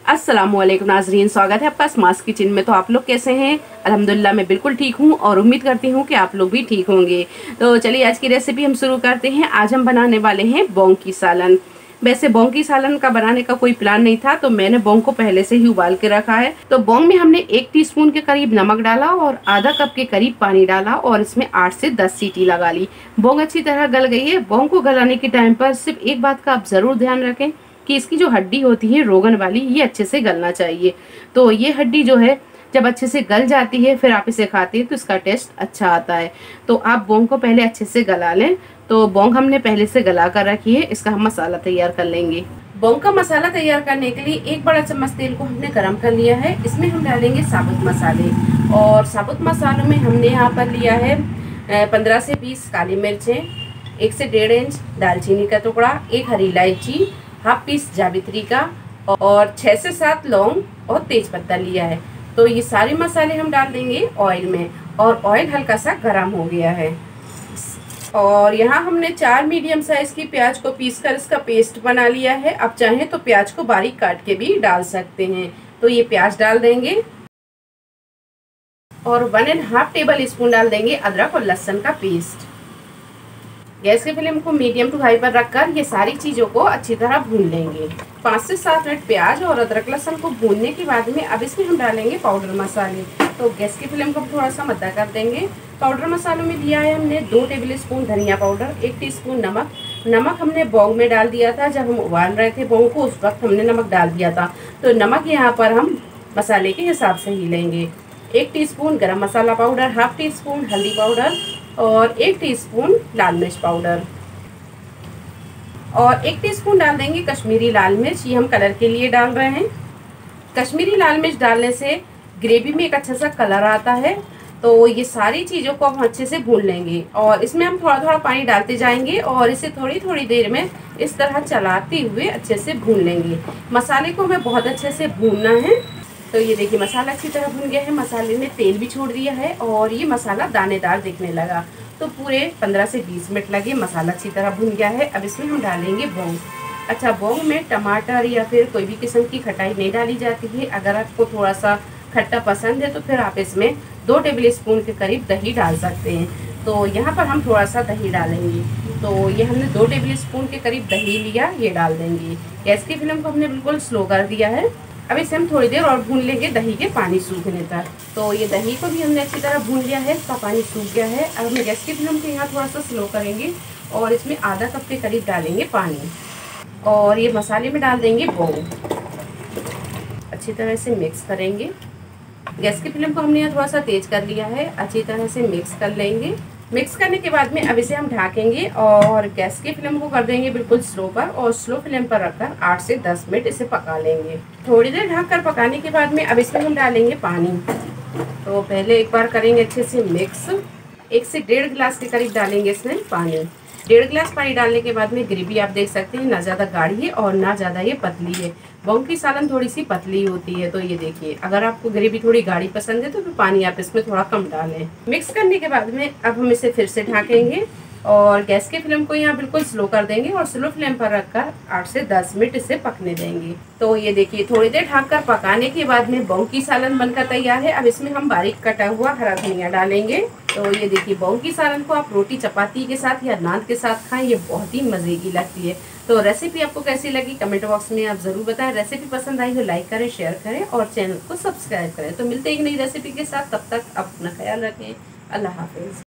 अस्सलामुअलैकुम नाजरीन, स्वागत है आपका स्मार्ट किचन में। तो आप लोग कैसे हैं? अल्हम्दुलिल्लाह मैं बिल्कुल ठीक हूँ और उम्मीद करती हूँ कि आप लोग भी ठीक होंगे। तो चलिए आज की रेसिपी हम शुरू करते हैं। आज हम बनाने वाले हैं बौंग की सालन। वैसे बौंग की सालन का बनाने का कोई प्लान नहीं था, तो मैंने बौंग को पहले से ही उबाल के रखा है। तो बौंग में हमने 1 टीस्पून के करीब नमक डाला और आधा कप के करीब पानी डाला और इसमें 8 से 10 सीटी लगा ली। बौंग अच्छी तरह गल गई है। बौंग को गलाने के टाइम पर सिर्फ एक बात का आप जरूर ध्यान रखें कि इसकी जो हड्डी होती है रोगन वाली, ये अच्छे से गलना चाहिए। तो ये हड्डी जो है जब अच्छे से गल जाती है फिर आप इसे खाते हैं तो इसका टेस्ट अच्छा आता है। तो आप बौंग को पहले अच्छे से गला लें। तो बौंग हमने पहले से गला कर रखी है, इसका हम मसाला तैयार कर लेंगे। बौंग का मसाला तैयार करने के लिए 1 बड़ा चम्मच तेल को हमने गर्म कर लिया है। इसमें हम डालेंगे साबुत मसाले और साबुत मसालों में हमने यहाँ पर लिया है 15 से 20 काली मिर्चें, 1 से 1.5 इंच दालचीनी का टुकड़ा, 1 हरी इलायची, हाफ पीस जावित्री का और 6 से 7 लौंग और तेज पत्ता लिया है। तो ये सारे मसाले हम डाल देंगे ऑयल में और ऑयल हल्का सा गर्म हो गया है। और यहाँ हमने 4 मीडियम साइज की प्याज को पीस कर इसका पेस्ट बना लिया है। आप चाहें तो प्याज को बारीक काट के भी डाल सकते हैं। तो ये प्याज डाल देंगे और 1.5 टेबल स्पून डाल देंगे अदरक और लहसुन का पेस्ट। गैस के फ्लेम को मीडियम टू हाई पर रखकर ये सारी चीज़ों को अच्छी तरह भून लेंगे। 5 से 7 मिनट प्याज और अदरक लहसुन को भूनने के बाद में अब इसमें हम डालेंगे पाउडर मसाले। तो गैस की फ्लेम को थोड़ा सा मद्दा कर देंगे। पाउडर मसालों में लिया है हमने 2 टेबल स्पून धनिया पाउडर, 1 टीस्पून नमक। नमक हमने बौंग में डाल दिया था, जब हम उबाल रहे थे बौंग को उस वक्त हमने नमक डाल दिया था। तो नमक यहाँ पर हम मसाले के हिसाब से ही लेंगे। 1 टीस्पून गरम मसाला पाउडर, हाफ टी स्पून हल्दी पाउडर और 1 टीस्पून लाल मिर्च पाउडर और 1 टीस्पून डाल देंगे कश्मीरी लाल मिर्च। ये हम कलर के लिए डाल रहे हैं। कश्मीरी लाल मिर्च डालने से ग्रेवी में एक अच्छा सा कलर आता है। तो ये सारी चीज़ों को हम अच्छे से भून लेंगे और इसमें हम थोड़ा थोड़ा पानी डालते जाएंगे और इसे थोड़ी थोड़ी देर में इस तरह चलाते हुए अच्छे से भून लेंगे। मसाले को हमें बहुत अच्छे से भूनना है। तो ये देखिए मसाला अच्छी तरह भुन गया है, मसाले ने तेल भी छोड़ दिया है और ये मसाला दानेदार दिखने लगा। तो पूरे 15 से 20 मिनट लगे, मसाला अच्छी तरह भुन गया है। अब इसमें हम डालेंगे बौंग। अच्छा, बौंग में टमाटर या फिर कोई भी किस्म की खटाई नहीं डाली जाती है। अगर आपको थोड़ा सा खट्टा पसंद है तो फिर आप इसमें 2 टेबल स्पून के करीब दही डाल सकते हैं। तो यहाँ पर हम थोड़ा सा दही डालेंगे। तो ये हमने 2 टेबल स्पून के करीब दही लिया, ये डाल देंगे। गैस की फ्लेम को हमने बिल्कुल स्लो कर दिया है। अब इसे हम थोड़ी देर और भून लेंगे दही के पानी सूखने तक। तो ये दही को भी हमने अच्छी तरह भून लिया है, इसका पानी सूख गया है। अब हम गैस की फ्लेम को यहाँ थोड़ा सा स्लो करेंगे और इसमें आधा कप के करीब डालेंगे पानी और ये मसाले में डाल देंगे बौंग। अच्छी तरह से मिक्स करेंगे। गैस की फ्लेम को हमने यहाँ थोड़ा सा तेज कर लिया है, अच्छी तरह से मिक्स कर लेंगे। मिक्स करने के बाद में अब इसे हम ढाकेंगे और गैस की फ्लेम को कर देंगे बिल्कुल स्लो पर और स्लो फ्लेम पर रखकर 8 से 10 मिनट इसे पका लेंगे। थोड़ी देर ढककर पकाने के बाद में अब इसमें हम डालेंगे पानी। तो पहले एक बार करेंगे अच्छे से मिक्स। 1 से 1.5 गिलास के करीब डालेंगे इसमें पानी। 1.5 गिलास पानी डालने के बाद में ग्रेवी आप देख सकते हैं ना ज़्यादा गाढ़ी है और ना ज़्यादा ये पतली है। बौंग की सालन थोड़ी सी पतली होती है। तो ये देखिए, अगर आपको ग्रेवी थोड़ी गाढ़ी पसंद है तो फिर पानी आप इसमें थोड़ा कम डालें। मिक्स करने के बाद में अब हम इसे फिर से ढकेंगे और गैस के फ्लेम को यहाँ बिल्कुल स्लो कर देंगे और स्लो फ्लेम पर रखकर 8 से 10 मिनट इसे पकने देंगे। तो ये देखिए थोड़ी देर ढककर पकाने के बाद में बौंग की सालन बनकर तैयार है। अब इसमें हम बारीक कटा हुआ हरा धनिया डालेंगे। तो ये देखिए बौंग की सालन को आप रोटी चपाती के साथ या नान के साथ खाएं, ये बहुत ही मज़े की लगती है। तो रेसिपी आपको कैसी लगी कमेंट बॉक्स में आप ज़रूर बताएं। रेसिपी पसंद आई तो लाइक करें, शेयर करें और चैनल को सब्सक्राइब करें। तो मिलते हैं एक नई रेसिपी के साथ, तब तक अपना ख्याल रखें। अल्लाह हाफिज़।